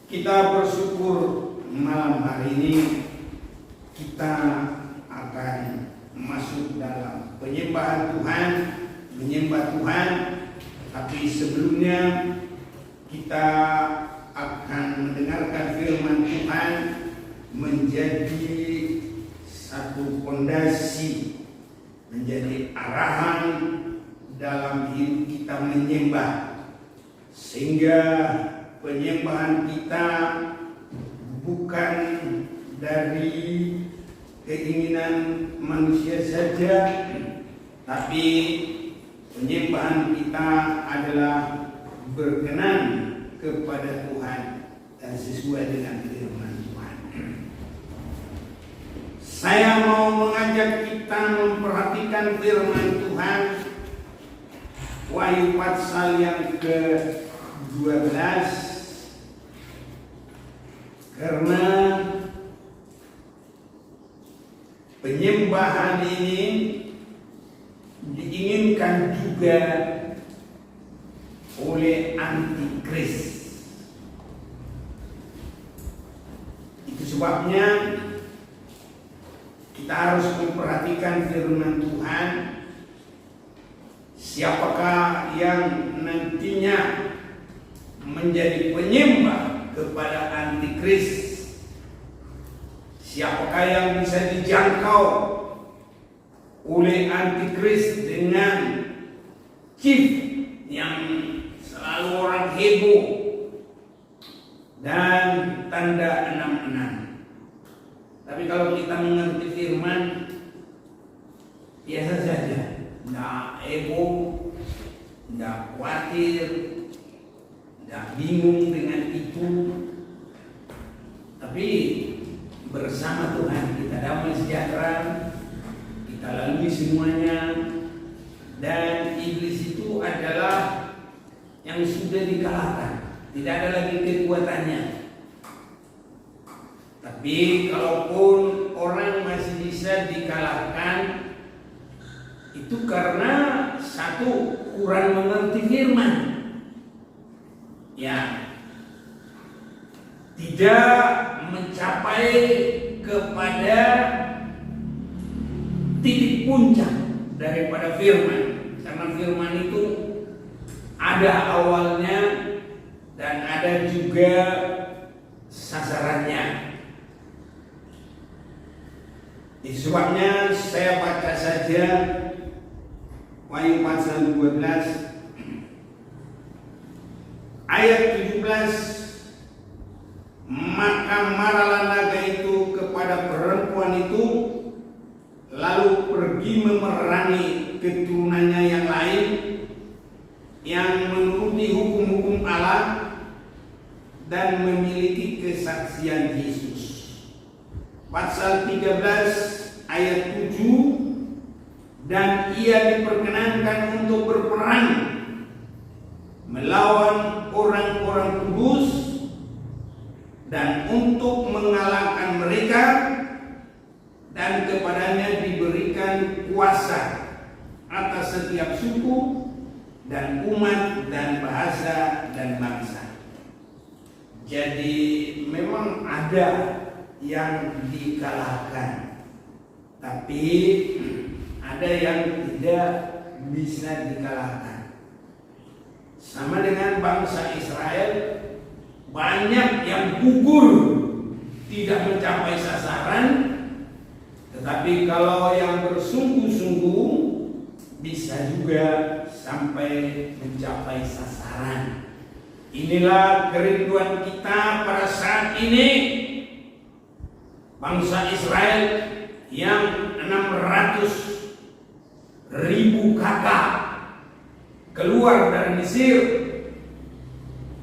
Kita bersyukur malam hari ini kita akan masuk dalam penyembahan Tuhan, menyembah Tuhan. Tapi sebelumnya kita akan mendengarkan firman Tuhan menjadi satu fondasi, menjadi arahan dalam hidup kita menyembah, sehingga penyembahan kita bukan dari keinginan manusia saja, tapi penyembahan kita adalah berkenan kepada Tuhan dan sesuai dengan firman Tuhan. Saya mau mengajak kita memperhatikan firman Tuhan, Wahyu pasal yang ke-12, karena penyembahan ini diinginkan juga oleh antikris. Itu sebabnya kita harus memperhatikan firman Tuhan. Siapakah yang nantinya menjadi penyembah kepada antikris? Siapakah yang bisa dijangkau oleh antikris dengan chief yang selalu orang heboh dan tanda 66? Tapi kalau kita mengerti firman, biasa saja, tidak heboh, tidak khawatir, tidak bingung dengan itu. Tapi bersama Tuhan kita damai sejahtera, kita lalui semuanya. Dan iblis itu adalah yang sudah dikalahkan, tidak ada lagi kekuatannya. Tapi kalaupun orang masih bisa dikalahkan, itu karena satu, kurang mengerti firman, ya, tidak mencapai kepada titik puncak daripada firman. Karena firman itu ada awalnya dan ada juga sasarannya. Sebabnya saya baca saja Wahyu pasal 12 ayat 17. Maka marahlah naga itu kepada perempuan itu, lalu pergi memerangi keturunannya yang lain yang menuruti hukum-hukum Allah dan memiliki kesaksian Yesus. Pasal 13 ayat 7. Dan ia diperkenankan untuk berperang melawan orang-orang kudus dan untuk mengalahkan mereka, dan kepadanya diberikan kuasa atas setiap suku dan umat dan bahasa dan bangsa. Jadi memang ada yang dikalahkan, tapi ada yang tidak bisa dikalahkan. Sama dengan bangsa Israel, banyak yang gugur, tidak mencapai sasaran. Tetapi kalau yang bersungguh-sungguh, bisa juga sampai mencapai sasaran. Inilah kerinduan kita pada saat ini. Bangsa Israel yang 600.000 kakak keluar dari Mesir,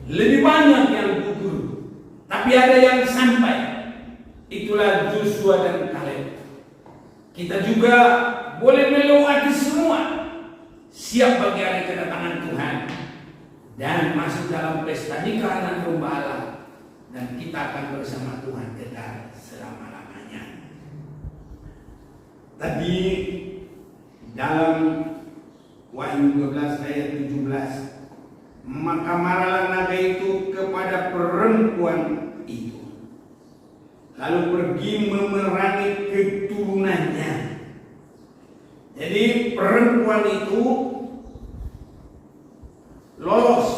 lebih banyak yang gugur, tapi ada yang sampai. Itulah Joshua dan Kaleb. Kita juga boleh melewati semua, siap bagi hari kedatangan Tuhan dan masuk dalam pesta nikah anak domba Allah, dan kita akan bersama Tuhan kekal selama-lamanya. Tadi dalam Wahyu 12 ayat 17, maka marahlah naga itu kepada perempuan perempuan itu, lalu pergi memerangi keturunannya. Jadi perempuan itu lolos,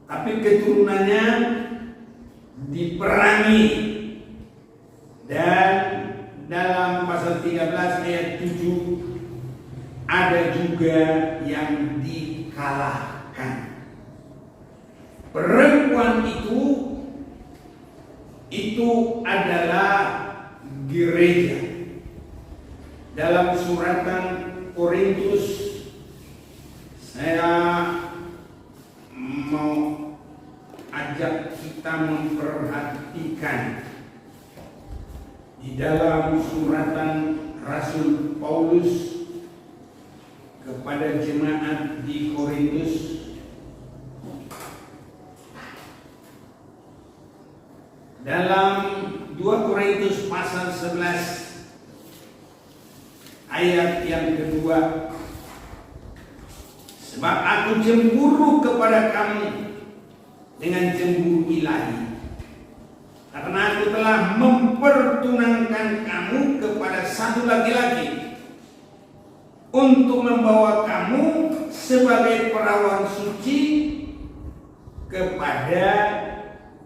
tapi keturunannya diperangi. Dan dalam pasal 13 ayat 7 ada juga yang dikalahkan. Perempuan itu adalah gereja. Dalam suratan Korintus, saya mau ajak kita memperhatikan di dalam suratan Rasul Paulus kepada jemaat di Korintus, dalam 2 Korintus pasal 11 ayat yang kedua, sebab aku cemburu kepada kamu dengan cemburu ilahi, karena aku telah mempertunangkan kamu kepada satu laki-laki untuk membawa kamu sebagai perawan suci kepada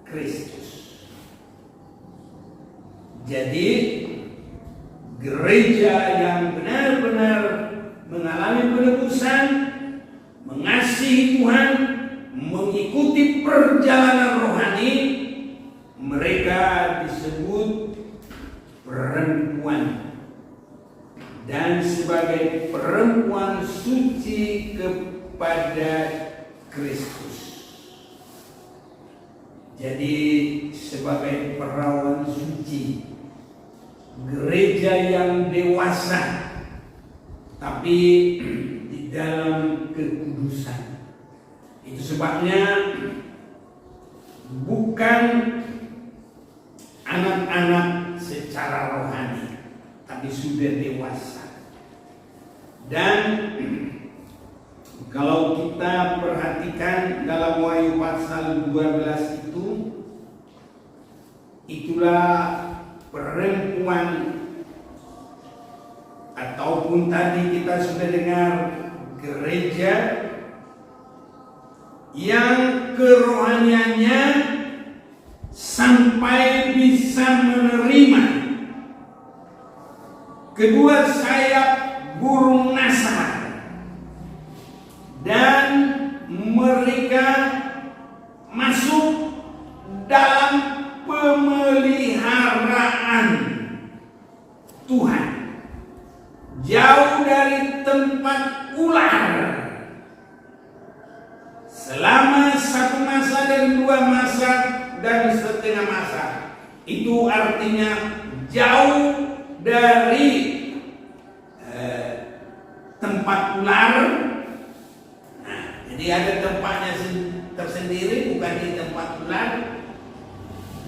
Kristus. Jadi gereja yang benar-benar mengalami penebusan, mengasihi Tuhan, mengikuti perjalanan rohani, mereka disebut perempuan, dan sebagai perempuan suci kepada Kristus. Jadi sebagai perawan suci, gereja yang dewasa tapi di dalam kekudusan. Itu sebabnya bukan anak-anak secara rohani, tapi sudah dewasa. Dan kalau kita perhatikan dalam Wahyu pasal 12 itu, itulah perempuan, ataupun tadi kita sudah dengar gereja yang kerohaniannya sampai bisa menerima kedua sayap burung nasar, dan mereka masuk dalam pemeliharaan Tuhan, jauh dari tempat ular selama 1 masa dan 2 masa dan setengah masa. Itu artinya jauh dari tempat ular. Nah, jadi ada tempatnya tersendiri, bukan di tempat ular.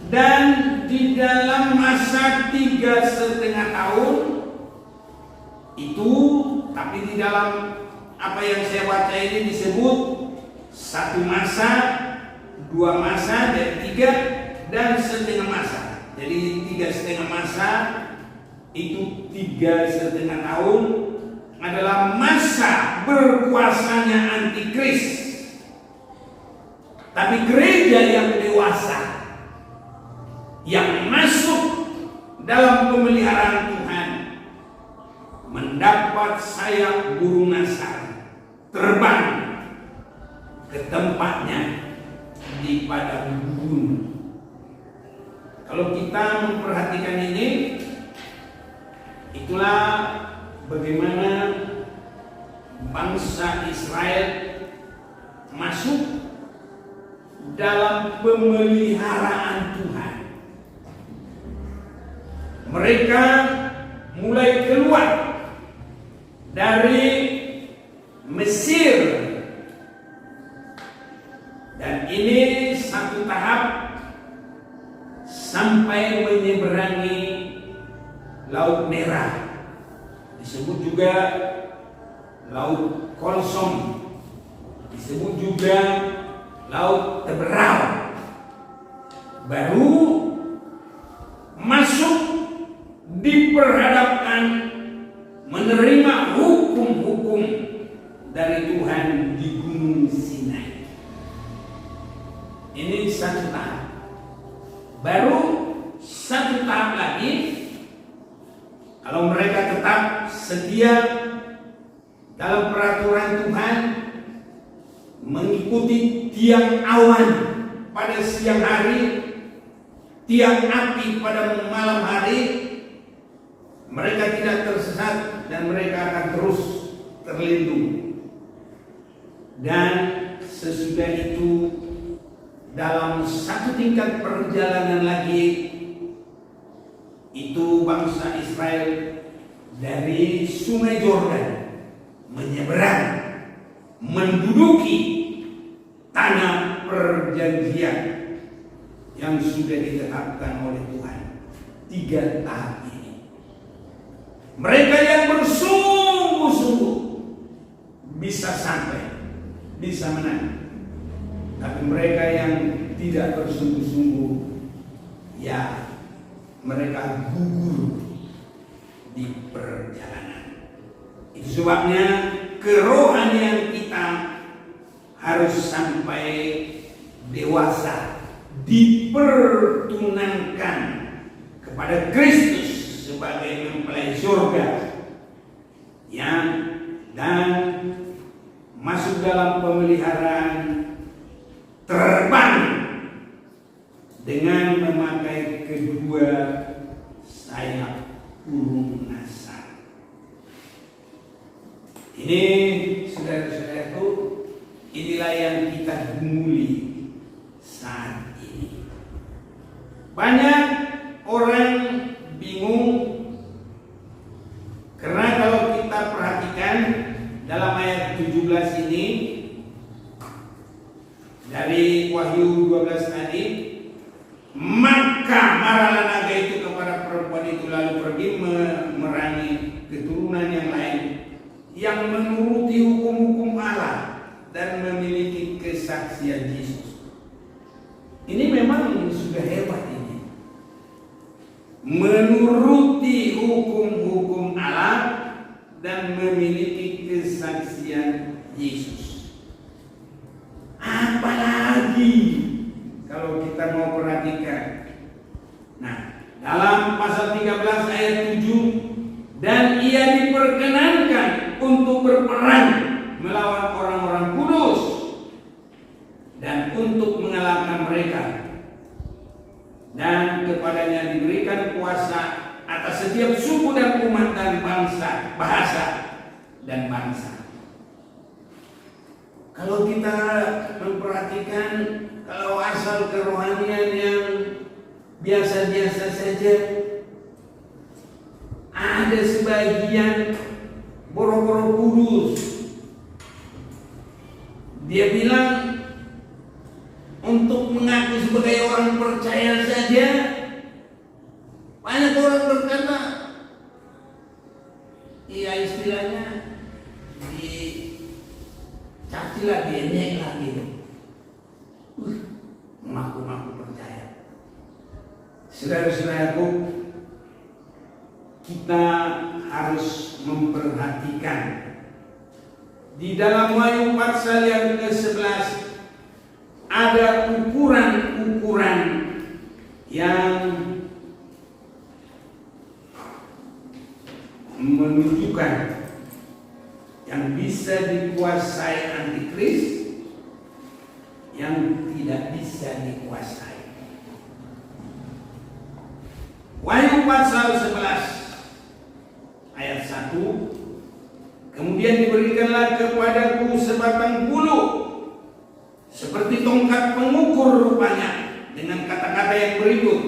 Dan di dalam masa 3,5 tahun itu, tapi di dalam apa yang saya baca ini disebut 1 masa, 2 masa, dan 3,5 masa. Jadi 3,5 masa itu 3,5 tahun adalah masa berkuasanya antikris. Tapi gereja yang dewasa, yang masuk dalam pemeliharaan Tuhan, mendapat sayap burung nasar, terbang ke tempatnya di padang gurun. Kalau kita memperhatikan ini, itulah bagaimana bangsa Israel masuk dalam pemeliharaan Tuhan. Mereka mulai keluar dari Mesir, dan ini satu tahap sampai menyeberangi Laut Merah, disebut juga Laut Kolsom, disebut juga Laut Teberau. baru masuk diperhadapkan menerima hukum-hukum dari Tuhan di Gunung Sinai. Ini satu tahap. Baru satu tahap lagi, kalau mereka tetap setia dalam peraturan Tuhan, mengikuti tiang awan pada siang hari, tiang api pada malam hari, mereka tidak tersesat dan mereka akan terus terlindung. Dan sesudah itu, dalam satu tingkat perjalanan lagi, itu bangsa Israel dari Sungai Yordan menyeberang, menduduki tanah perjanjian yang sudah ditetapkan oleh Tuhan. 3 tahap ini, mereka yang bersungguh-sungguh bisa sampai, bisa menang. Tapi mereka yang tidak bersungguh-sungguh, ya mereka gugur di perjalanan. Itu sebabnya kerohanian kita harus sampai dewasa, dipertunangkan kepada Kristus sebagai mempelai surga, yang dan masuk dalam pemeliharaan, terbang dengan memakai kedua sayap burung nasar. Ini saudara-saudaraku, inilah yang kita gumuli saat ini. Banyak orang bingung karena kalau kita perhatikan dalam ayat 17 ini dari Wahyu 12 tadi, maka marahlah naga itu kepada perempuan itu, lalu pergi memerangi keturunan yang lain yang menuruti hukum-hukum Allah dan memiliki kesaksian Yesus. Ini memang sudah hebat ini. Menuruti hukum-hukum Allah dan memiliki kesaksian Yesus. Apalagi kalau kita mau perhatikan. Nah, dalam pasal 13 ayat 7, dan ia diperkenankan untuk berperang melawan orang-orang kudus dan untuk mengalahkan mereka, dan kepadanya diberikan kuasa atas setiap suku dan umat dan bangsa, bahasa dan bangsa. Kalau kita memperhatikan, kalau asal kerohanian yang biasa-biasa saja, ada sebagian boro-boro kudus. Dia bilang untuk mengaku sebagai orang percaya saja, banyak orang berkata, iya istilahnya cacilah dia lah gitu. Mengaku-ngaku percaya. Saudara-saudaraku, kita harus memperhatikan di dalam Wahyu pasal yang ke-11 ada ukuran-ukuran yang menunjukkan yang bisa dikuasai antikris, yang tidak bisa dikuasai. Wahyu pasal 11 ayat 1, kemudian diberikanlah kepadaku sebatang bulu seperti tongkat pengukur rupanya, dengan kata-kata yang berikut,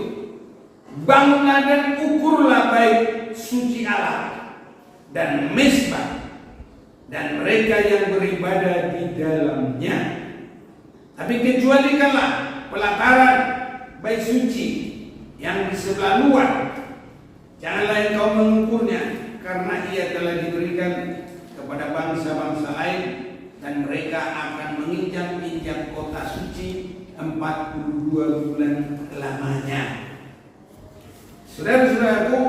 bangunlah dan ukurlah bait suci Allah dan mezbah dan mereka yang beribadah di dalamnya. Tapi kecualikanlah pelataran bait suci yang di sebelah luar, janganlah engkau mengukurnya, karena ia telah diberikan kepada bangsa-bangsa lain, dan mereka akan menginjak-injak kota suci 42 bulan lamanya. Saudara-saudaraku,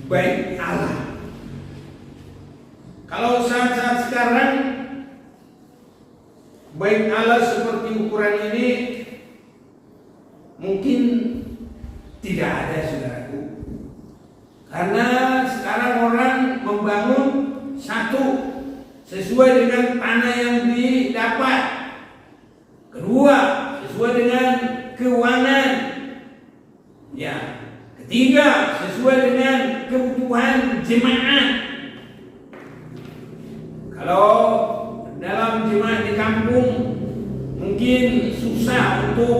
baik Allah. Kalau saat-saat sekarang baik Allah seperti ukuran ini mungkin tidak ada, saudaraku. Karena sekarang orang membangun satu sesuai dengan tanah yang didapat, kedua sesuai dengan keuangan, ya, ketiga sesuai dengan kebutuhan jemaat. Kalau dalam jemaat di kampung mungkin susah untuk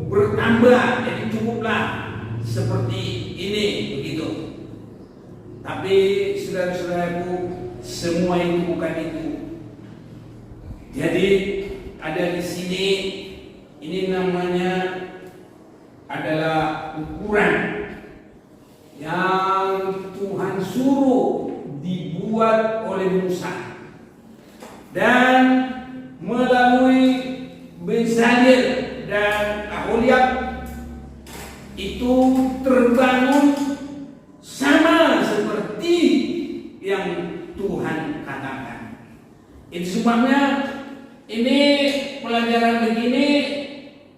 bertambah, jadi cukuplah seperti ini begitu. Tapi saudara-saudaraku, semua itu bukan itu. Jadi ada di sini, ini namanya adalah ukuran yang Tuhan suruh dibuat oleh Musa, dan melalui Bezalel dan Aholiab itu terbangun sama seperti yang Tuhan katakan. Itu sebabnya ini pelajaran begini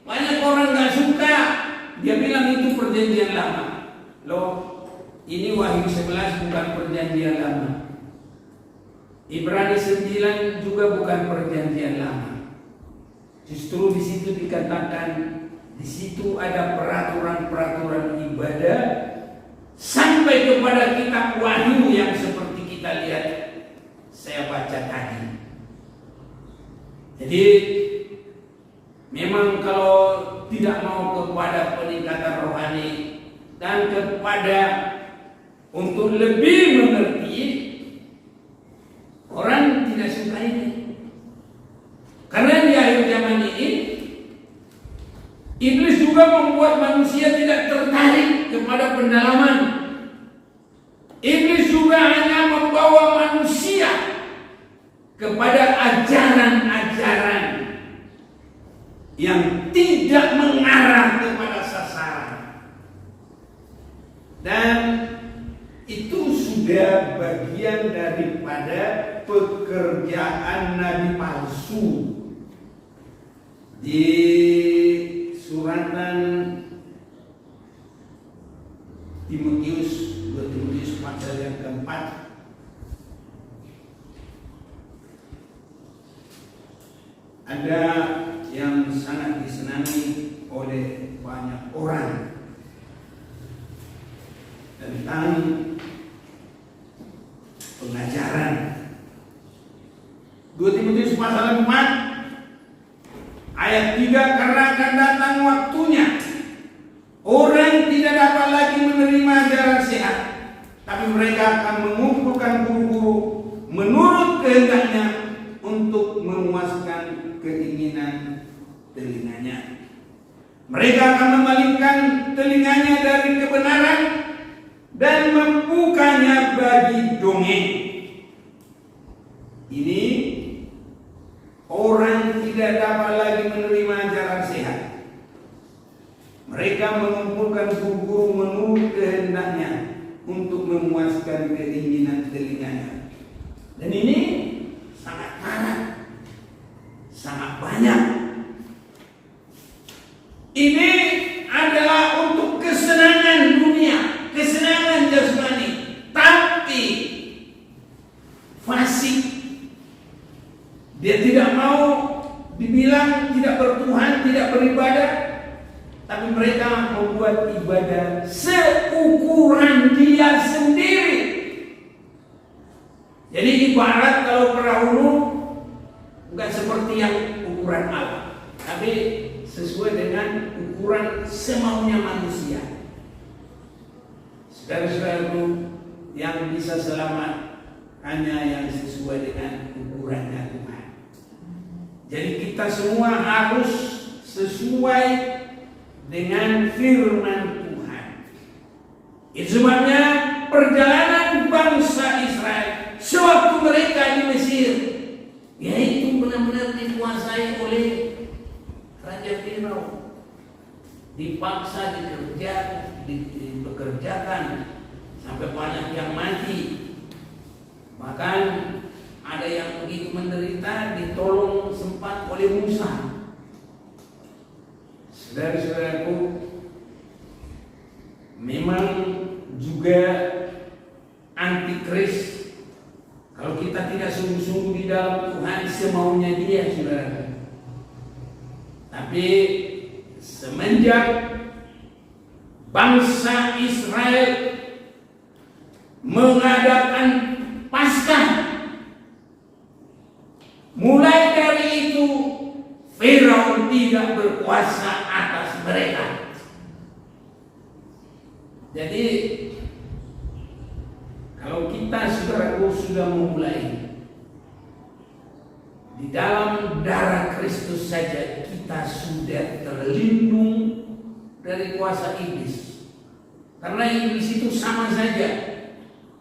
banyak orang gak suka. Dia bilang itu perjanjian lama. Loh, ini Wahyu 11 bukan perjanjian lama. Ibrani 9 juga bukan perjanjian lama. Justru di situ dikatakan, di situ ada peraturan-peraturan ibadah sampai kepada kitab Wahyu yang seperti kita lihat saya baca tadi. Jadi memang kalau tidak mau kepada peningkatan rohani dan kepada untuk lebih mengerti, orang tidak suka ini. Karena di akhir zaman ini iblis juga membuat manusia tidak tertarik kepada pendalaman. Iblis juga hanya membawa manusia kepada ajaran-ajaran yang tidak mengarah kepada sasaran. Dan itu sudah bagian daripada pekerjaan nabi palsu. Di suratan Timotius, 2 Timotius pasal yang keempat, ada yang sangat disenangi oleh banyak orang tentang pengajaran. 2 Timotius pasal 4 ayat 3, karena akan datang waktunya orang tidak dapat lagi menerima ajaran sehat, tapi mereka akan mengumpulkan guru-guru menurut kehendaknya untuk memuaskan keinginan telinganya. Mereka akan memalingkan telinganya dari kebenaran dan membukanya bagi dongeng. Ini orang tidak dapat lagi menerima ajaran sehat. Mereka mengumpulkan guru-guru menurut kehendaknya untuk memuaskan keinginan telinganya. Dan ini sangat parah, sangat banyak. Ini adalah untuk kesenangan dunia, kesenangan jasmani, tapi fasik. Dia tidak mau dibilang tidak bertuhan, tidak beribadah, tapi mereka membuat ibadah seukuran dia sendiri. Jadi ibarat kalau perahu Nuh bukan seperti yang ukuran Allah, tapi sesuai dengan ukuran semaunya manusia. Saudara-saudaraku, yang bisa selamat hanya yang sesuai dengan ukurannya Tuhan. Jadi kita semua harus sesuai dengan firman Tuhan. Itu sebabnya perjalanan bangsa Israel sewaktu mereka di Mesir, yaitu benar-benar dikuasai oleh Raja Firaun, dipaksa dipekerjakan sampai banyak yang mati. Bahkan ada yang begitu menderita ditolong sempat oleh Musa. Saudara-saudaraku, memang juga antikris kalau kita tidak sungguh-sungguh di dalam Tuhan semaunya dia, saudara. Tapi semenjak bangsa Israel mengadakan Paskah, mulai dari itu Firaun tidak berkuasa atas mereka. Jadi kalau kita, saudaraku, sudah memulai di dalam darah Kristus saja, kita sudah terlindung dari kuasa iblis. Karena iblis itu sama saja.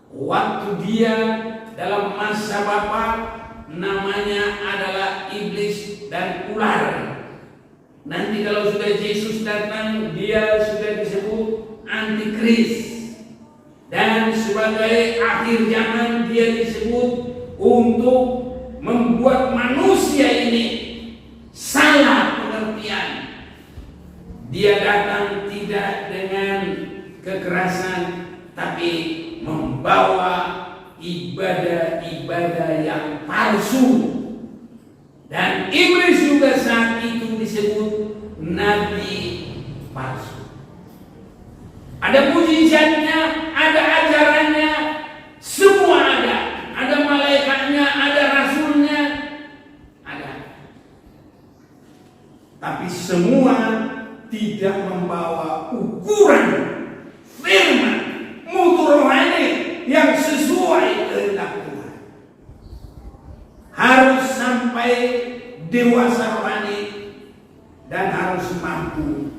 Waktu dia dalam masa Bapa, namanya adalah iblis dan ular. Nanti kalau sudah Yesus datang, dia sudah disebut antikris. Dan sebagai akhir zaman dia disebut untuk membuat manusia ini salah pengertian. Dia datang tidak dengan kekerasan, tapi membawa ibadah-ibadah yang palsu. Dan iblis juga saat itu disebut nabi palsu. Ada mujizatnya, ada ajarannya, semua ada. Ada malaikatnya, ada rasulnya, ada. Tapi semua tidak membawa ukuran firman mutu rohani yang sesuai kehendak Tuhan. Harus sampai dewasa rohani dan harus mampu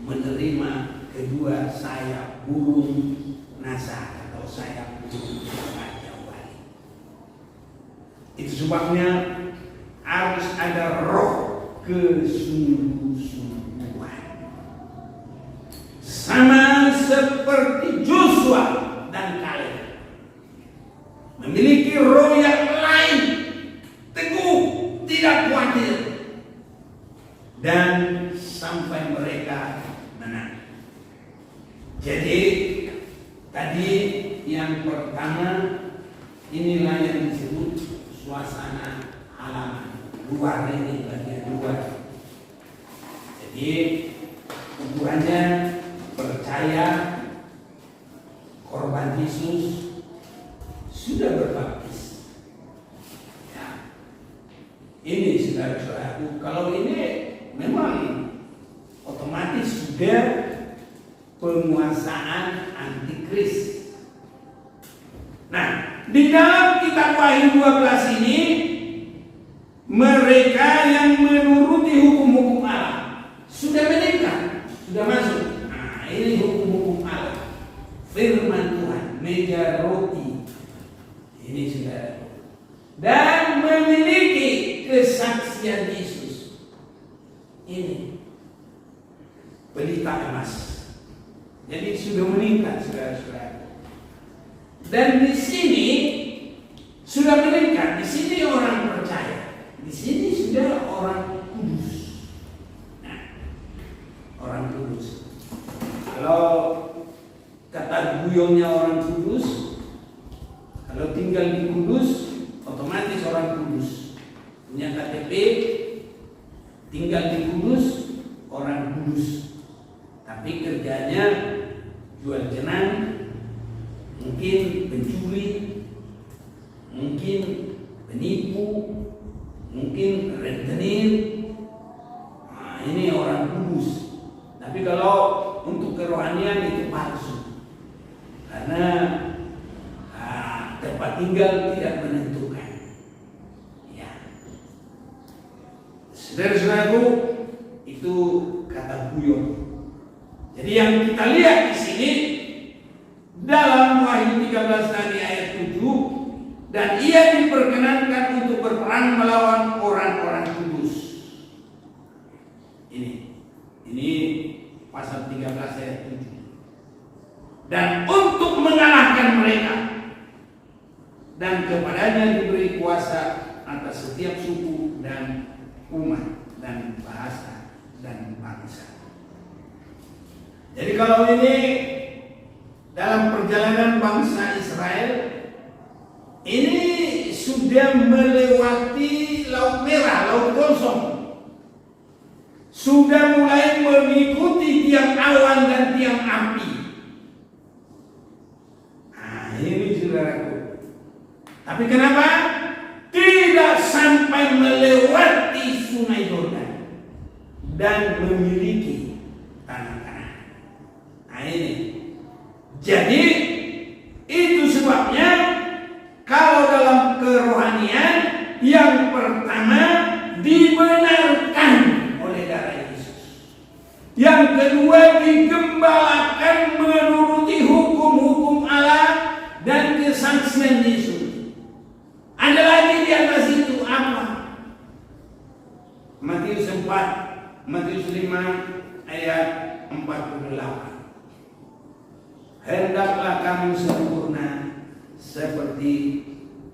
menerima kedua sayap burung nasa atau sayap burung Raja Wali. Itu sebabnya harus ada roh kesungguh-sungguhan. Sama seperti Joshua dan Kaleb, memiliki roh yang lain, teguh, tidak khawatir, dan sampai mereka menang. Jadi tadi yang pertama, inilah yang disebut suasana halaman luar, ini bagian luar. Jadi ukurannya percaya korban Yesus sudah berbaptis. Ya. Ini saudara-saudaraku, kalau ini memang otomatis sudah penguasaan antikris. Nah, di dalam kitab Wahyu 12 ini, mereka yang menuruti hukum-hukum Allah sudah menikah, sudah masuk. Nah, ini hukum-hukum Allah, firman Tuhan, meja roti. Ini sudah, dan memiliki kesaksian Yesus. Ini pelita emas. Jadi sudah meningkat, saudara-saudara. Dan di sini sudah meningkat. Di sini orang percaya. Di sini sudah orang kudus. Nah, orang kudus. Kalau kata guyonnya orang kudus, kalau tinggal di Kudus, otomatis orang kudus. Punya KTP, tinggal di Kudus, orang kudus. Tapi kerjanya jual jenang, mungkin pencuri, mungkin penipu, mungkin rentenir. Nah, ini orang kudus. Tapi kalau untuk kerohanian itu palsu, karena tempat tinggal tidak menentukan. Ya, saudara-saudaraku, itu kata guyon. Jadi yang kita lihat di sini dalam Wahyu 13 tadi ayat 7, dan ia diperkenankan untuk berperang melawan orang-orang kudus. Ini pasal 13 ayat 7. Dan untuk mengalahkan mereka, dan kepadanya diberi kuasa atas setiap suku dan umat dan bahasa dan bangsa. Jadi kalau ini dalam perjalanan bangsa Israel, ini sudah melewati Laut Merah, Laut Gosong, sudah mulai mengikuti tiang awan dan tiang api. Nah, ini saudaraku. Tapi kenapa tidak sampai melewati Sungai Yordan dan memiliki tanah Kanaan? Nah ini. Jadi itu sebabnya kalau dalam kerohanian yang pertama dibenarkan oleh darah Yesus. Yang kedua digembalakan menuruti hukum-hukum Allah dan kesaksian Yesus. Ada lagi di atas itu apa? Matius 5 ayat 48. Hendaklah kamu sempurna seperti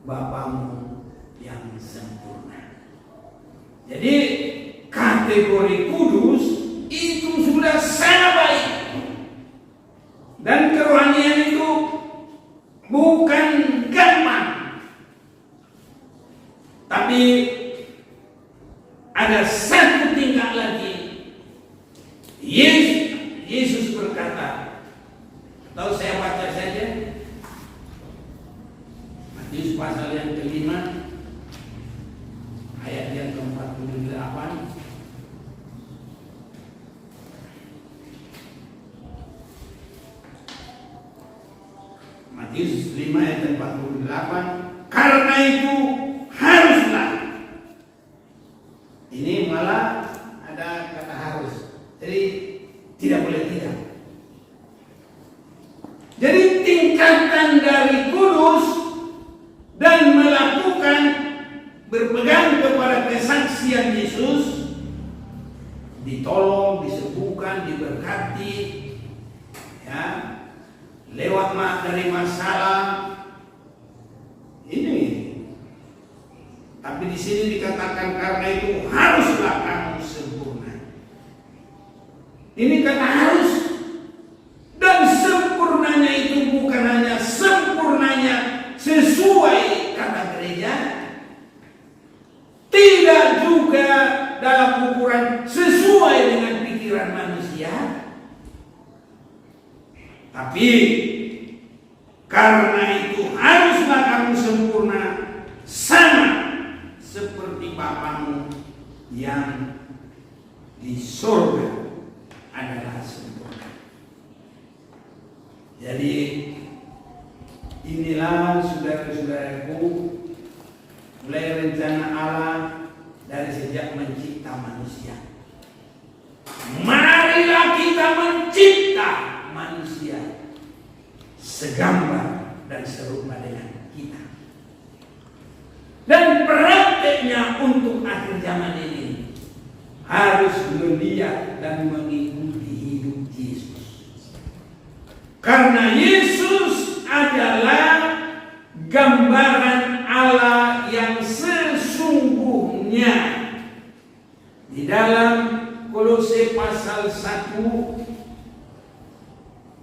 Bapamu yang sempurna. Jadi kategori kudus itu sudah sangat baik. Dan kerohanian itu bukan gampang. Tapi ada satu tingkat lagi. Yesus berkata, atau saya baca saja Matius pasal yang kelima ayat yang ke-48. Matius 5 ayat 48. Karena itu haruslah. Ini malah ada kata harus. Jadi tidak boleh tidak. Jadi tingkatan dari kudus dan melakukan berpegang kepada kesaksian Yesus, ditolong, disembuhkan, diberkati, ya, lewat dari masalah ini. Tapi di sini dikatakan karena itu haruslah kamu sempurna. Ini kata harus. Dan sempurnanya itu bukan hanya sempurnanya sesuai kata gereja, tidak juga dalam ukuran sesuai dengan pikiran manusia, tapi karena itu haruslah kamu sempurna sama seperti Bapamu yang di surga adalah sempurna. Jadi inilah saudara-saudaraku, mulai rencana Allah dari sejak mencipta manusia. Marilah kita mencipta manusia segambar dan serupa dengan kita. Dan prakteknya untuk akhir zaman ini harus melihat dan mengikuti hidup Yesus. Karena Yesus adalah gambaran Allah yang sesungguhnya. Di dalam Kolose pasal 1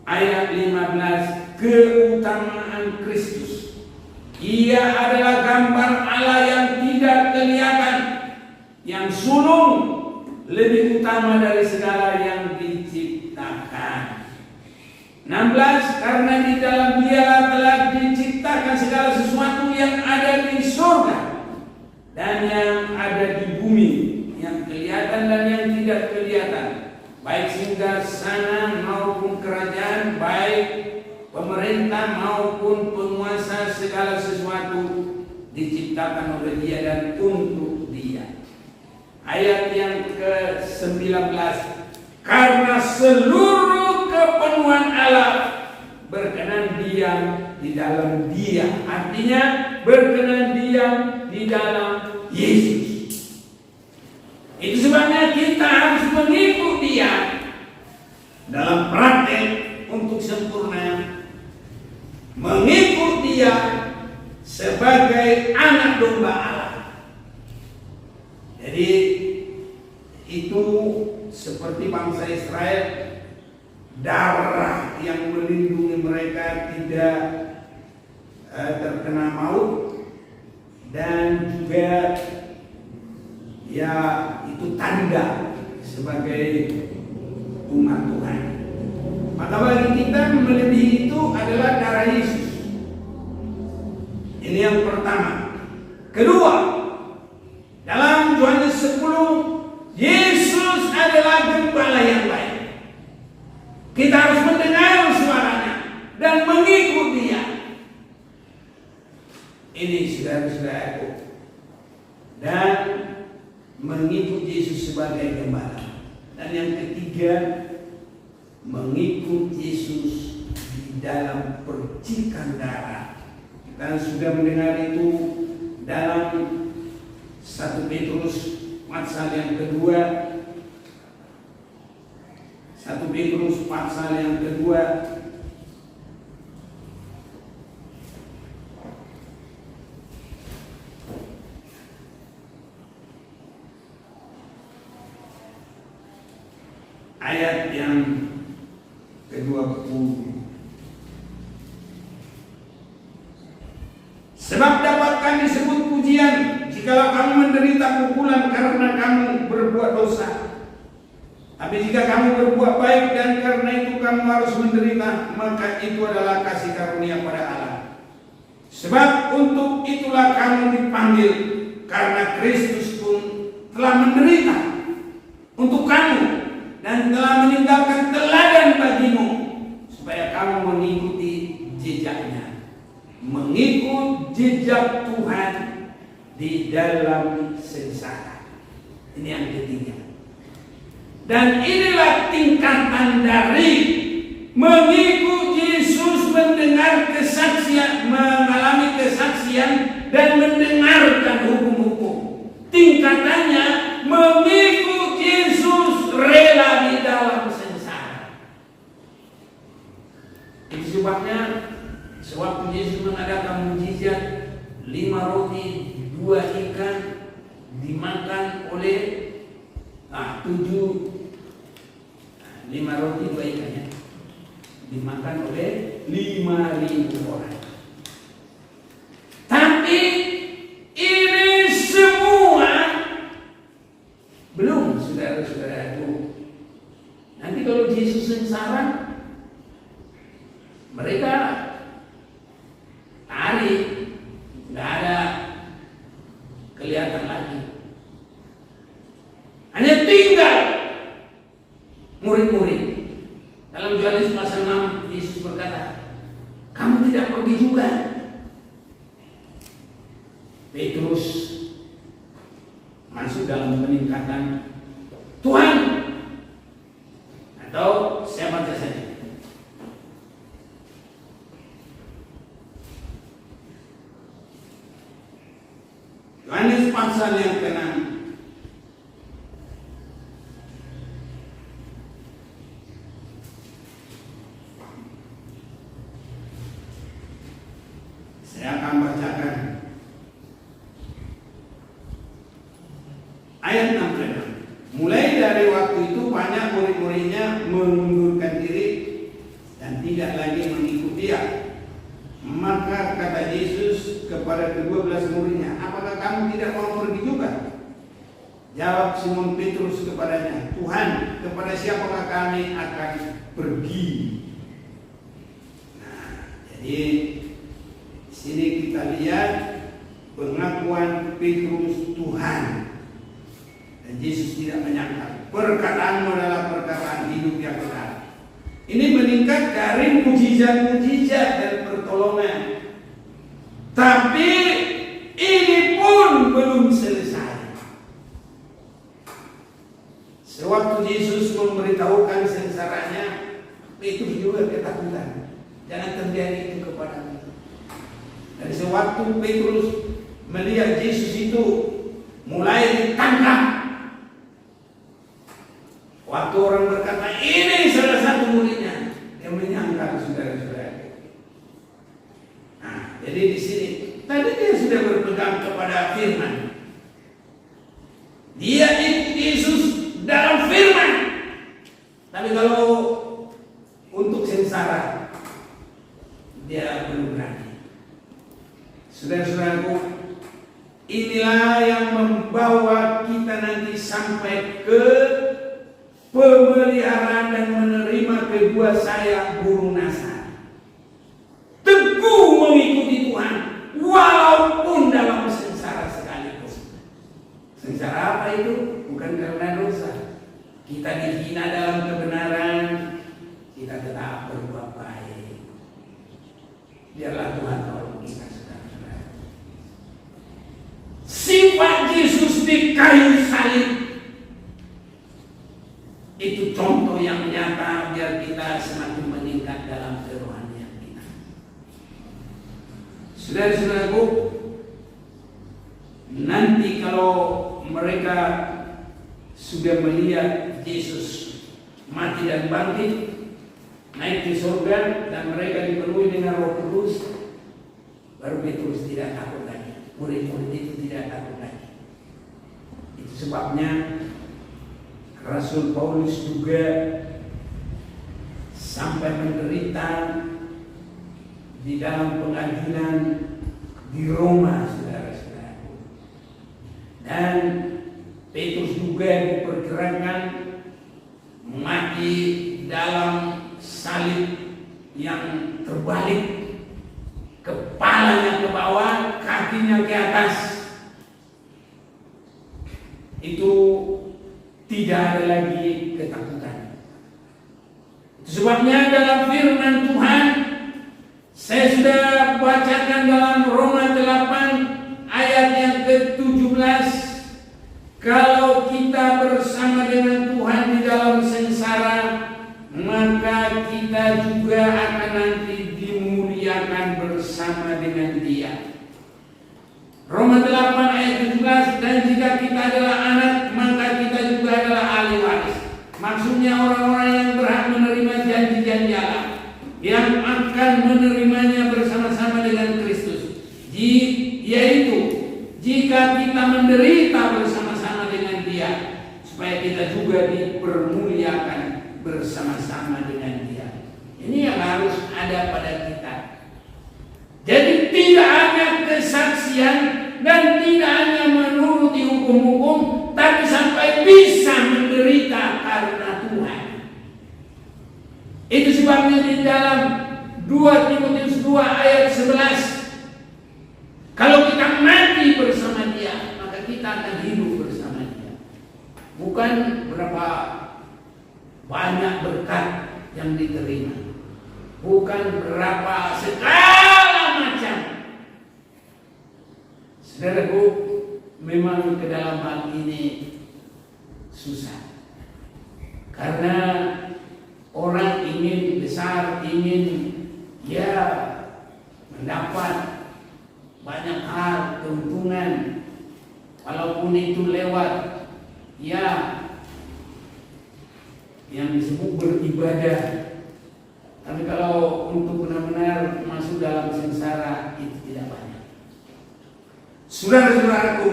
ayat 15, keutamaan Kristus. Ia adalah gambar Allah yang tidak kelihatan, yang sulung, lebih utama dari segala yang diciptakan. 16, karena di dalam Dia telah diciptakan segala sesuatu yang ada di surga dan yang ada di bumi, yang kelihatan dan yang tidak kelihatan, baik singgasana maupun kerajaan, baik pemerintah maupun penguasa, segala sesuatu diciptakan oleh Dia dan untuk Dia. Ayat yang ke-19, karena seluruh kepenuhan Allah berkenan diam di dalam Dia. Artinya berkenan diam di dalam Yesus. Itu sebabnya kita harus mengikut Dia dalam praktek untuk sempurna, mengikut Dia sebagai anak domba Allah. Jadi itu seperti bangsa Israel, darah yang melindungi mereka tidak terkena maut, dan juga ya itu tanda sebagai umat Tuhan. Maka bagi kita melebihi itu adalah darah Yesus. Ini yang pertama. Kedua, dalam Yohanes 10, Yesus adalah gembala yang baik. Kita harus mendengar suaranya dan mengikut Dia. Ini saudara-saudaraku, dan mengikut Yesus sebagai gembala. Dan yang ketiga, mengikut Yesus di dalam percikan darah. Kita sudah mendengar itu dalam 1 Petrus pasal yang kedua. 1 Petrus pasal yang kedua ayat yang ke-20. Sebab dapatkan disebut pujian jikalau kamu menderita pukulan karena kamu berbuat dosa. Tapi jika kamu berbuat baik dan karena itu kamu harus menderita, maka itu adalah kasih karunia pada Allah. Sebab untuk itulah kamu dipanggil, karena Kristus pun telah menderita untuk kamu dan telah meninggalkan teladan bagimu, supaya kamu mengikuti jejaknya, mengikut jejak Tuhan di dalam sengsara. Ini yang ketiga. Dan inilah tingkatan dari mengikut Yesus, mendengar kesaksian, mengalami kesaksian dan mendengarkan hukum-hukum. Tingkatannya mengikut Yesus rela di dalam sengsara. Itu sebabnya sewaktu Yesus mengadakan mujizat 5 roti 2 ikan dimakan oleh 5 roti 2 ikan ya, dimakan oleh 5.000 orang. Tapi ini semua belum, saudara-saudaraku. Nanti kalau Yesus sengsara, mereka lari, nggak ada kelihatan lagi. Hanya tinggal murid-murid. Dalam Yohanes pasal 6, Yesus berkata, kamu tidak pergi juga. Petrus masuk dalam peningkatan Tuhan, atau siapa saja. Yohanes pasal yang ke-6. Saya akan bacakan ayat 6. Mulai dari waktu itu banyak murid-muridnya mengundurkan diri dan tidak lagi mengikuti Dia. Maka kata Yesus kepada ke-12 muridnya, apakah kamu tidak mau pergi juga? Jawab Simon Petrus kepadanya, Tuhan, kepada siapakah kami akan pergi? Nah, jadi sini kita lihat pengakuan Petrus Tuhan, dan Yesus tidak menyangkal. Perkataanmu adalah perkataan hidup yang benar. Ini meningkat dari mujizat-mujizat dan pertolongan. Tapi ini pun belum selesai. Sewaktu Yesus memberitahukan sengsaranya, Petrus juga ketakutan. Jangan terjadi itu kepadamu. Dan sewaktu Petrus melihat Yesus itu mulai ditangkap, Waktu orang berkata ini salah satu muridnya, dia menyangkal saudara-saudara. Nah, jadi di sini tadi dia sudah berpegang kepada firman. Dia ikut Yesus dalam firman. Tapi kalau untuk sengsara, dia belum berani. Saudara-saudaraku, inilah yang membawa kita nanti sampai ke pemeliharaan dan menerima kedua saya burung nasa. Teguh mengikuti Tuhan walaupun dalam sengsara sekalipun. Sengsara apa itu? Bukan karena dosa. Kita dihina dalam kebenaran, kita tetap berbuat baik. Biarlah Tuhan tolong kita, saudara-saudara. Sifat Yesus di kayu salib itu contoh yang nyata biar kita semakin meningkat dalam kerohanian kita. Saudara-saudaraku, nanti kalau mereka sudah melihat Yesus mati dan bangkit, naik ke surga, dan mereka dipenuhi dengan Roh Kudus, baru Petrus tidak takut lagi. Murid-murid itu tidak takut lagi. Itu sebabnya Rasul Paulus juga sampai menderita di dalam pengadilan di Roma, saudara-saudara. Dan Petrus juga diperkirakan mati dalam salib yang terbalik, kepalanya ke bawah, kakinya ke atas. Itu tidak ada lagi ketakutan. Itu sebabnya dalam firman Tuhan, saya sudah bacakan dalam Roma 8 ayat yang ke-17, kalau kita bersama dengan Tuhan di dalam sengsara, maka kita juga akan nanti dimuliakan bersama dengan Dia. Roma 8 ayat 17, dan jika kita adalah anak, maka kita juga adalah ahli waris. Maksudnya orang-orang yang berhak menerima janji-janji Allah, yang akan menerimanya bersama-sama dengan Kristus. Yaitu jika kita menderita bersama-sama dengan Dia, supaya kita juga dipermuliakan bersama-sama dengan Dia. Ini yang harus ada pada kita. Jadi tidak hanya kesaksian dan tidak hanya menuruti hukum-hukum, tapi sampai bisa menderita karena Tuhan. Itu sebabnya di dalam 2 Timotius 2 ayat 11, kalau kita mati bersama Dia, maka kita akan hidup bersama Dia. Bukan berapa banyak berkat yang diterima, bukan berapa segala macam. Saudaraku, memang ke dalam hal ini susah, karena orang ingin besar, ingin mendapat banyak hal, keuntungan, walaupun itu lewat yang disebut beribadah. Tapi kalau untuk benar-benar masuk dalam sengsara, itu tidak banyak. Saudara-saudaraku,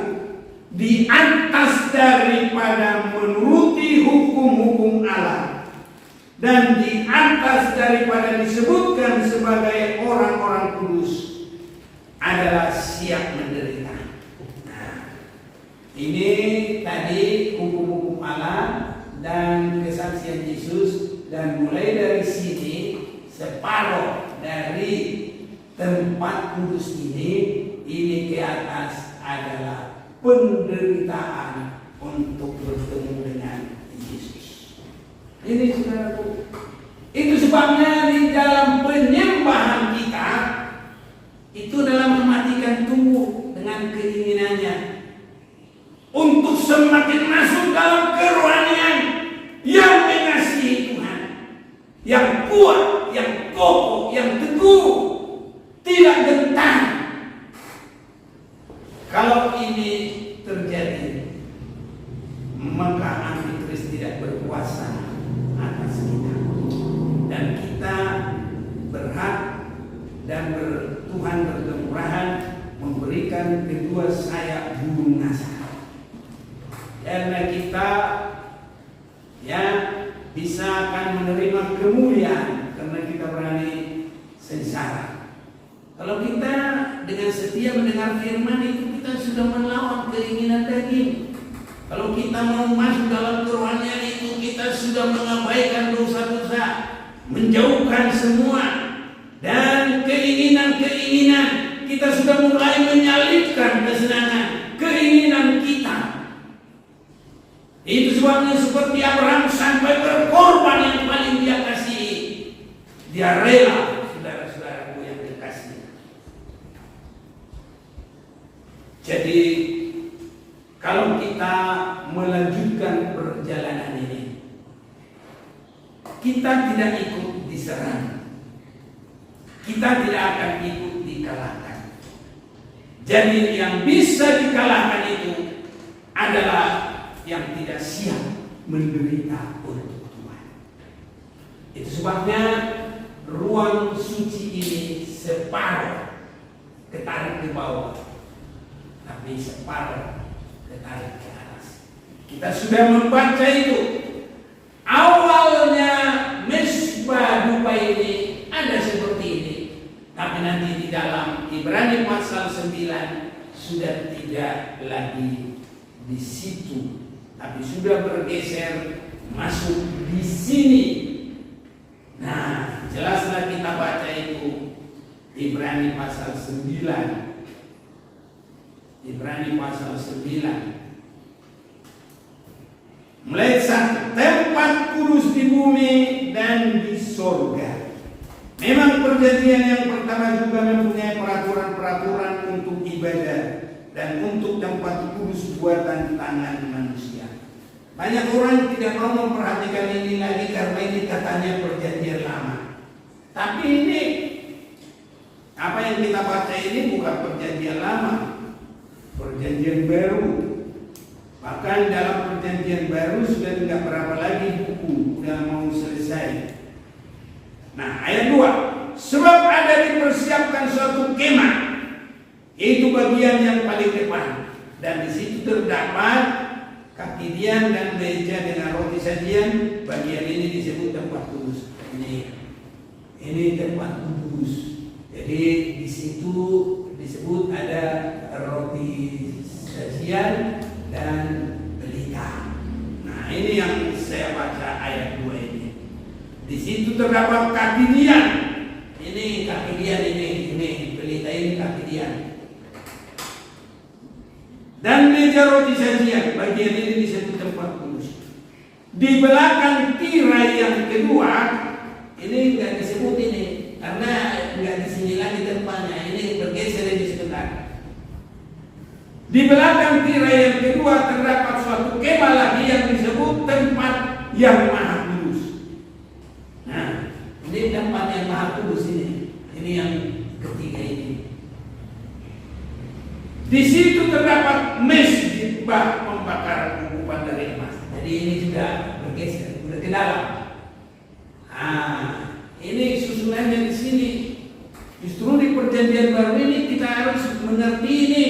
di atas daripada menuruti hukum-hukum Allah, dan di atas daripada disebutkan sebagai orang-orang kudus, adalah siap menderita. Nah, ini tadi hukum-hukum Allah dan kesaksian Yesus, dan mulai dari sini separuh dari tempat kudus ini ke atas adalah penderitaan untuk bertemu dengan Yesus. Ini saudaraku, itu sebabnya di dalam penyembahan kita itu dalam mematikan tubuh dengan keinginannya untuk semakin masuk dalam kerohanian yang mengasihi Tuhan, yang kuat, yang kokoh, yang teguh, tidak gentar. Kalau ini terjadi, maka antikris tidak berkuasa bisa akan menerima kemuliaan karena kita berani sengsara. Kalau kita dengan setia mendengar firman itu, kita sudah melawan keinginan daging. Kalau kita mau masuk dalam kerohanian itu, kita sudah mengabaikan dosa-dosa, menjauhkan semua, dan keinginan-keinginan kita sudah mulai menyalipkan kesenangan keinginan kita. Itu sebabnya seperti Abraham sampai berkorban yang paling dia kasih. Dia rela, saudara-saudaraku yang dikasih. Jadi kalau kita melanjutkan perjalanan ini, kita tidak ikut diserang, kita tidak akan ikut dikalahkan. Jadi yang bisa dikalahkan itu adalah yang tidak siap menderita untuk Tuhan. Itu sebabnya ruang suci ini separuh ketarik ke bawah, tapi separuh ketarik ke atas. Kita sudah membaca itu. Awalnya mesbah dupa ini ada seperti ini, tapi nanti di dalam Ibrani pasal 9 sudah tidak lagi di situ, tapi sudah bergeser masuk di sini. Nah, jelaslah kita baca itu Ibrani pasal 9. Ibrani pasal 9. Mulai satu, tempat kudus di bumi dan di sorga. Memang perjanjian yang pertama juga mempunyai peraturan-peraturan untuk ibadah dan untuk tempat kudus buatan tangan manusia. Banyak orang tidak mau memperhatikan ini lagi karena ini katanya perjanjian lama. Tapi ini apa yang kita baca ini bukan perjanjian lama, perjanjian baru. Bahkan dalam perjanjian baru sudah tidak berapa lagi buku, sudah mau selesai. Nah, ayat 2, sebab ada dipersiapkan suatu kemah, itu bagian yang paling depan, dan di situ terdapat kakidian dan meja dengan roti sajian. Bagian ini disebut tempat kudus. Ini tempat kudus. Jadi di situ disebut ada roti sajian dan pelita. Nah, ini yang saya baca ayat 2 ini. Di situ terdapat kakidian. Ini kakidian, ini pelita, ini kakidian. Dan meja roti sajian, bagian ini disebut tempat kudus. Di belakang tirai yang kedua, ini nggak disebut ini, karena nggak di sini lagi tempatnya. Ini bergeser di sebentar. Di belakang tirai yang kedua terdapat suatu kemah lagi yang disebut tempat yang maha kudus. Nah, ini tempat yang maha kudus ini. Ini yang ketiga ini. Di situ terdapat mesbah pembakaran ungkupan dari emas. Jadi ini juga bergeser, sudah ke dalam. Nah, ini susunannya di sini. Justru di perjanjian baru ini kita harus mengerti ini.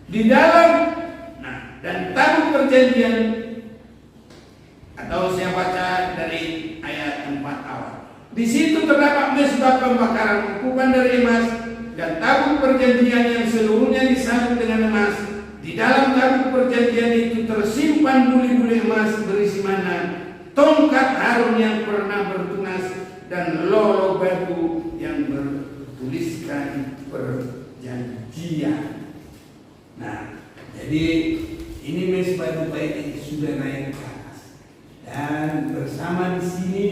Di dalam, nah, dan tabut perjanjian, atau saya baca dari ayat 4 awal. Di situ terdapat mesbah pembakaran ungkupan dari emas dan tabut perjanjian yang seluruhnya disalut dengan emas. Di dalam tabut perjanjian itu tersimpan buli-buli emas berisi mana, tongkat Harun yang pernah bertunas, dan lolo batu yang bertuliskan perjanjian. Nah, jadi ini mesbah dupa ini sudah naik ke atas, dan bersama di sini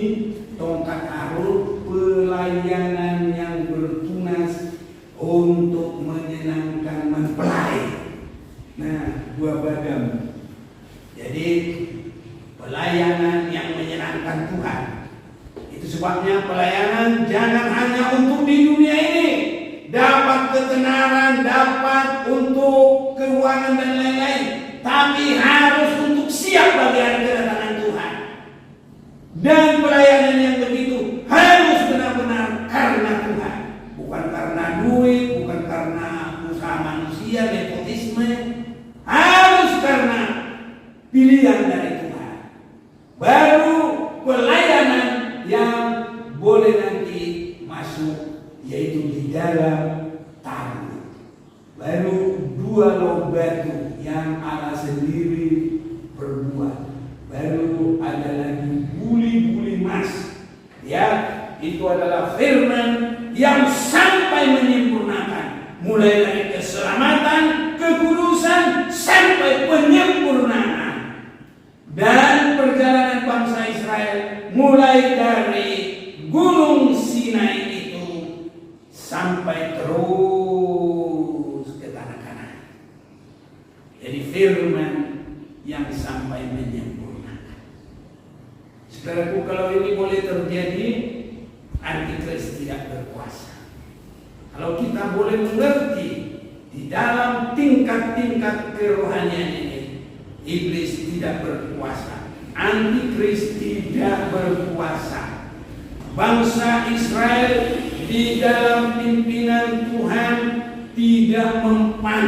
tongkat Harun, pelayanan yang bertunas untuk menyenangkan mempelai. Nah, 2 bagam. Jadi pelayanan yang menyenangkan Tuhan. Itu sebabnya pelayanan jangan hanya untuk di dunia ini, dapat ketenaran, dapat untuk keuangan dan lain-lain, tapi harus untuk siap bagi hari kedatangan Tuhan. Dan pelayanan yang begitu harus benar-benar karena Tuhan, bukan karena duit, bukan karena usaha manusia, nepotisme, harus karena pilihan dari Tuhan. baru pelayanan yang boleh nanti masuk, yaitu di dalam tabut. Baru 2 log batu yang Allah sendiri perbuat. Baru ada lagi buli-buli emas. Ya, itu adalah firman yang sampai menyempurnakan, mulai dari keselamatan, kekudusan sampai penyempurnaan. Dan perjalanan bangsa Israel mulai dari Gunung Sinai itu sampai terus ke tanah Kanaan. Jadi firman yang sampai menyempurnakan. Saudaraku, kalau ini boleh terjadi, Antikris tidak berkuasa. Kalau kita boleh mengerti di dalam tingkat-tingkat kerohanian ini, iblis tidak berkuasa, Antikris tidak berkuasa. Bangsa Israel di dalam pimpinan Tuhan tidak mempan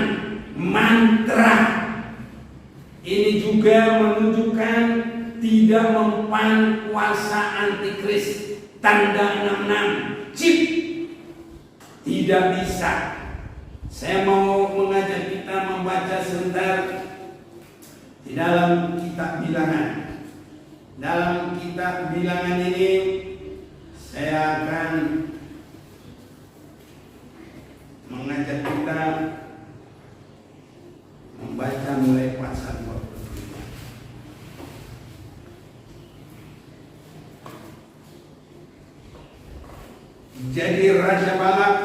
mantra. Ini juga menunjukkan tidak mempan kuasa Antikris, tanda 66 chip. Tidak bisa. Saya mau mengajak kita membaca sebentar di dalam kitab Bilangan. Dalam kitab Bilangan ini saya akan mengajak kita membaca mulai pasal 25. Jadi Raja Balak,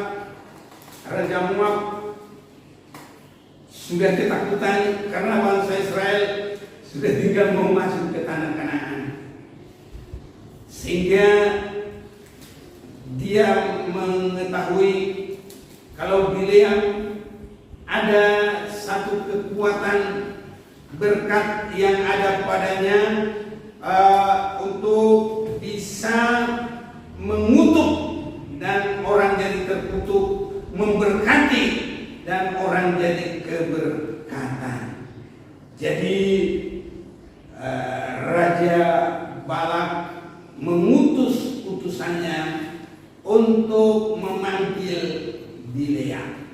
Raja Moab sudah ketakutan karena bangsa Israel sudah tinggal mau masuk ke tanah Kanaan, sehingga dia mengetahui kalau Bileam ada satu kekuatan berkat yang ada padanya untuk bisa mengutuk dan orang jadi terkutuk, memberkati dan orang jadi keberkatan. Jadi Raja Balak mengutus utusannya untuk memanggil Bileam.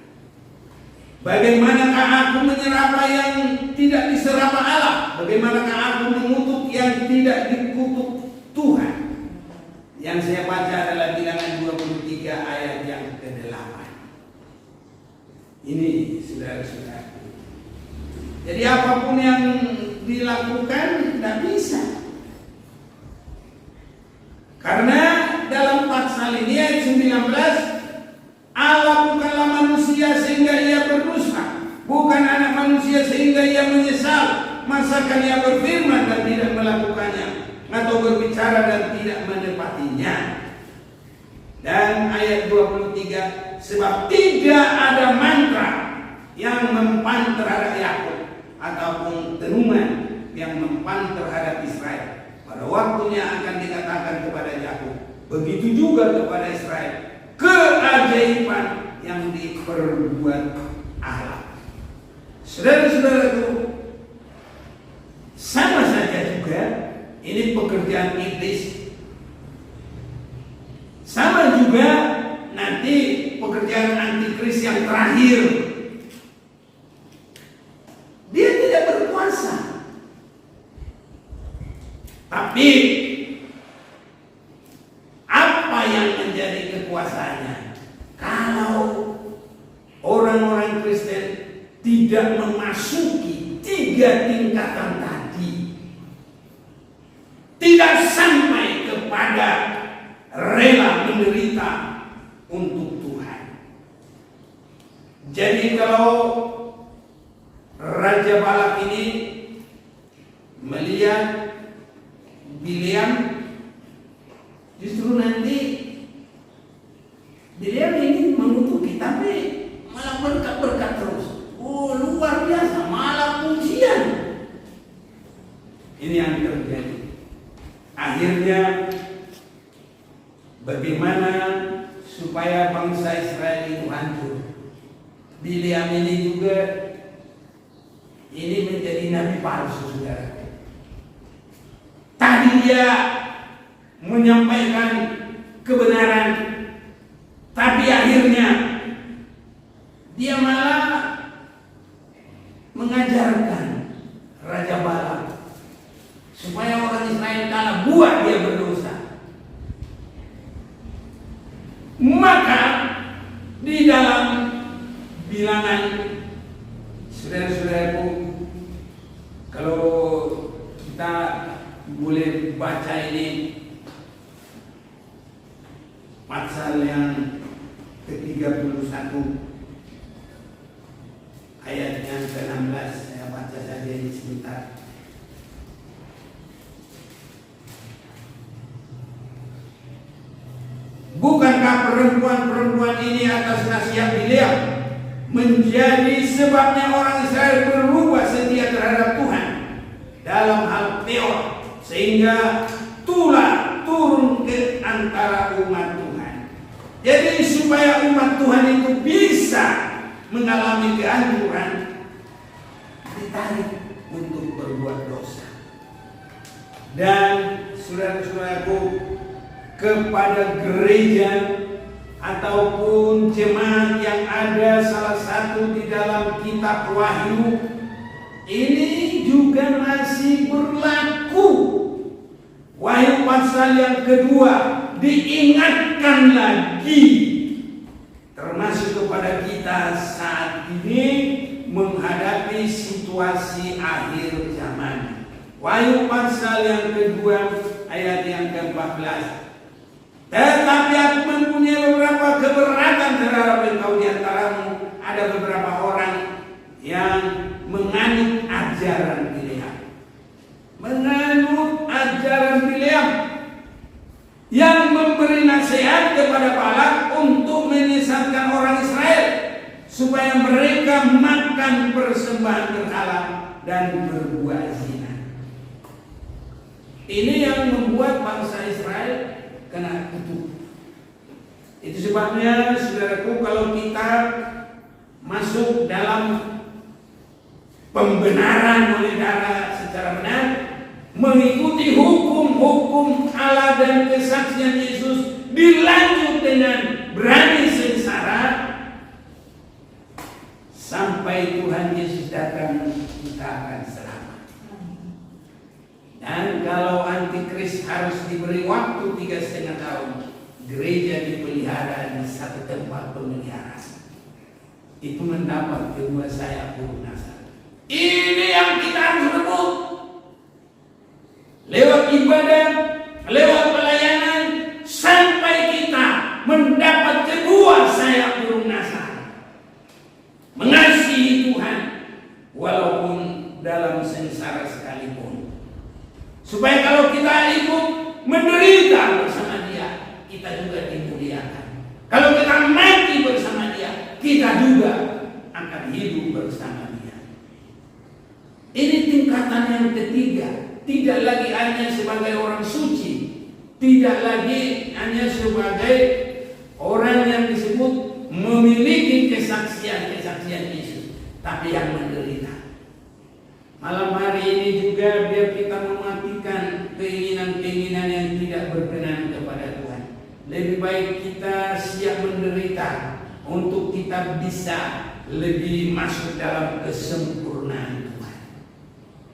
Bagaimanakah aku menyerapa yang tidak diserapa Allah? Bagaimanakah aku mengutuk yang tidak dikutuk Tuhan? Yang saya baca adalah Bilangan 23 ayat yang ke-8. Ini saudara-saudara. Jadi apapun yang dilakukan tidak bisa. Karena dalam pasal ini ayat 19, Allah bukanlah manusia sehingga ia berdosa, bukan anak manusia sehingga ia menyesal. Masakan ia berfirman dan tidak melakukannya, atau berbicara dan tidak menepatinya. Dan ayat 23, sebab tidak ada mantra yang mempan terhadap Yakub ataupun tenuman yang mempan terhadap Israel. Pada waktunya akan dikatakan kepada Yakub, begitu juga kepada Israel, keajaiban yang diperbuat Allah. Saudara-saudaraku, sama saja juga ini pekerjaan iblis. Sama juga nanti pekerjaan Antikris yang terakhir. Dia tidak berkuasa. Tapi apa yang menjadi kekuasaannya? Kalau orang-orang Kristen tidak memasuki 3 tingkatan tadi, tidak sampai kepada rela menderita untuk Tuhan. Jadi kalau Raja Balak ini melihat Bileam, justru nanti Bileam ini mengutuki, tapi malah berkat-berkat terus. Oh, luar biasa, malah pujian. Ini yang terjadi. Akhirnya bagaimana supaya bangsa Israel itu hancur? Bileam ini juga ini menjadi nabi palsu, saudara. Tadi tadi dia menyampaikan kebenaran, tapi akhirnya dia malah mengajarkan Raja Balak supaya orang Israel kalah, buat dia berdosa. Maka di dalam bilangan, saudara-saudaraku, kalau kita boleh baca ini pasal yang ke-31 ayatnya ke-16, saya baca saja ini sebentar. Bukankah perempuan-perempuan ini atas nasihat Bileam menjadi sebabnya orang Israel berubah setia terhadap Tuhan dalam hal Peor, sehingga tulah turun ke antara umat Tuhan. Jadi supaya umat Tuhan itu bisa mengalami kehancuran, ditarik untuk berbuat dosa. Dan saudara-saudaraku, kepada gereja ataupun jemaat yang ada salah satu di dalam kitab Wahyu, ini juga masih berlaku. Wahyu pasal yang kedua diingatkan lagi, termasuk kepada kita saat ini menghadapi situasi akhir zaman. Wahyu pasal yang kedua ayat yang ke-14. Tetapi aku mempunyai beberapa keberatan terhadap engkau di antaramu. Ada beberapa orang yang menganut ajaran Bileam. Menganut ajaran Bileam yang memberi nasihat kepada Balak untuk menyesatkan orang Israel supaya mereka makan persembahan berhala dan berbuat zina. Ini yang membuat bangsa Israel kena kutuk. Itu sebabnya saudaraku, kalau kita masuk dalam pembenaran oleh darah secara benar, mengikuti hukum-hukum Allah dan kesaksian Yesus, dilanjut dengan berani sengsara sampai Tuhan Yesus datang, kita akan selamat. Dan kalau antikris harus diberi waktu 3,5 tahun, gereja dipelihara di satu tempat pemeliharaan, itu mendapat kedua sayap burung nasar. Ini yang kita harus rebut. Lewat ibadah, lewat pelayanan, sampai kita mendapat kedua sayap burung nasar. Mengasihi Tuhan walaupun dalam sengsara sekalipun. Supaya kalau kita ikut menderita bersama Dia, kita juga dimuliakan. Kalau kita mati bersama Dia, kita juga akan hidup bersama Dia. Ini tingkatan yang ketiga. Tidak lagi hanya sebagai orang suci, tidak lagi hanya sebagai orang yang disebut memiliki kesaksian Yesus, tapi yang menderita. Malam hari ini juga biar kita mematikan keinginan-keinginan yang tidak berkenan kepada Tuhan. Lebih baik kita siap menderita untuk kita bisa lebih masuk dalam kesempurnaan Tuhan.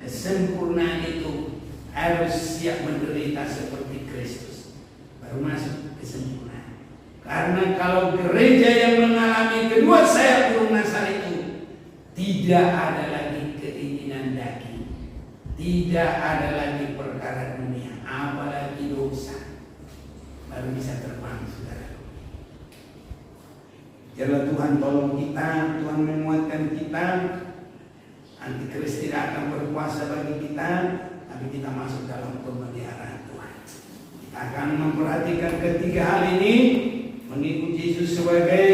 Kesempurnaan itu harus siap menderita seperti Kristus, baru masuk kesempurnaan. Karena kalau gereja yang mengalami kedua sayap burung nasar itu, tidak ada lagi keinginan daging, tidak ada lagi perkara dunia, apalagi dosa, baru bisa terbang, saudara. Jadi Tuhan tolong kita, Tuhan menguatkan kita. Antikris tidak akan berkuasa bagi kita, tapi kita masuk dalam pemeliharaan Tuhan. Kita akan memperhatikan ketiga hal ini, mengikuti Yesus sebagai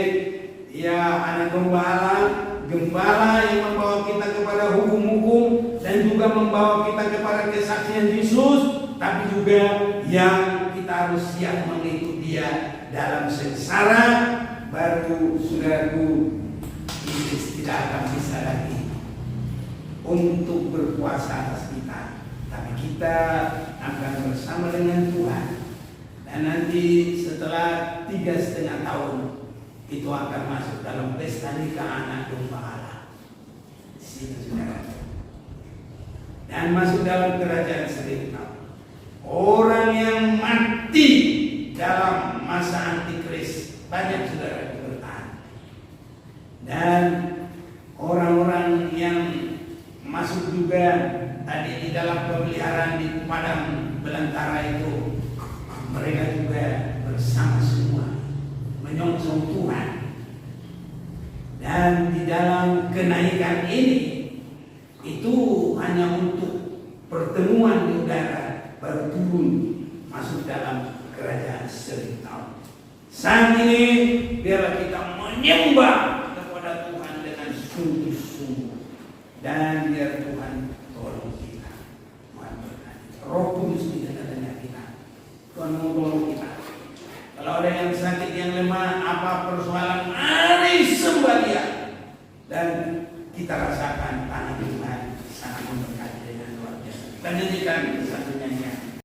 anak gembala yang membawa kita kepada hukum-hukum dan juga membawa kita kepada kesaksian Yesus, tapi juga yang kita harus siap mengikuti Dia dalam sengsara, baru saudaraku, Iblis tidak akan bisa lagi untuk berkuasa atas kita. tapi kita akan bersama dengan Tuhan. Dan nanti setelah 3,5 tahun itu akan masuk dalam pesta nikah anak domba Allah. Di sini saudara. Dan masuk dalam kerajaan 1.000 tahun. Orang yang mati dalam masa antikris banyak saudara bertahan. Dan orang-orang yang masuk juga tadi di dalam pemeliharaan di padang belantara itu, mereka juga bersama semua menyongsong Tuhan. Dan di dalam kenaikan ini itu hanya untuk pertemuan di udara, baru turun masuk dalam kerajaan 1.000 tahun. Saat ini biarlah kita menyembah kepada Tuhan dengan sungguh-sungguh, dan biar Tuhan tolong kita. Tuhan berkati. Roh Kudus di tengah-tengah kita. Tuhan mau tolong kita. Kalau ada yang sakit, yang lemah, apa persoalan, mari sembah Dia. Dan kita rasa